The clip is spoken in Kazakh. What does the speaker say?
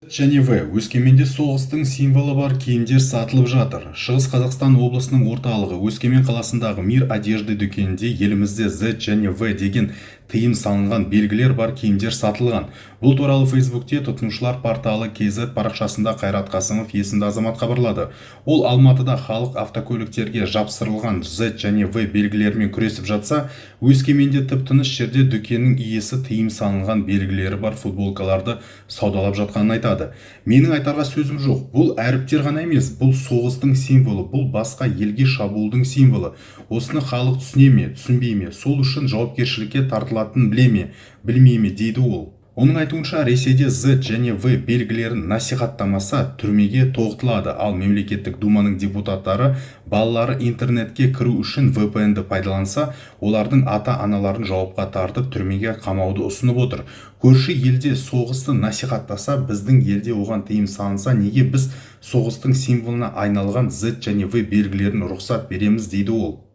және В. Өскеменде соғыстың символы бар киімдер сатылып жатыр. Шығыс Қазақстан облысының орталығы Өскемен қаласындағы Мир одежды дүкенінде елімізде Z және В деген тыйым салынған белгілер бар киімдер сатылған. Бұл туралы Фейсбукте тұтынушылар порталы KZ парақшасында Қайрат Қасымов есімді азамат хабарлады. Ол Алматыда халық автокөліктерге жапсырылған Z және В белгілерімен күресіп жатса, Өскеменде тып-тыныш жерде дүкеннің иесі тыйым салынған белгілері бар футболкаларды саудалап жатқанын айтады. Менің айтарға сөзім жоқ. Бұл әріптер ғана емес, бұл соғыстың символы, бұл басқа елге шабуылдың символы. Осыны халық түсіне ме, түсінбей ме, сол үшін жауапкершілікке тартылатынын біле ме, білмей ме дейді ол. Оның айтуынша, Ресейде Z және В белгілерін насихаттамаса түрмеге тоғытылады, ал мемлекеттік думаның депутаттары балалары интернетке кіру үшін VPN-ді пайдаланса, олардың ата-аналарын жауапқа тартып түрмеге қамауды ұсынып отыр. Көрші елде соғысты насихаттаса, біздің елде оған тыйым салынса, неге біз соғыстың символына айналған Z және В белгілерін рұқсат береміз дейді ол.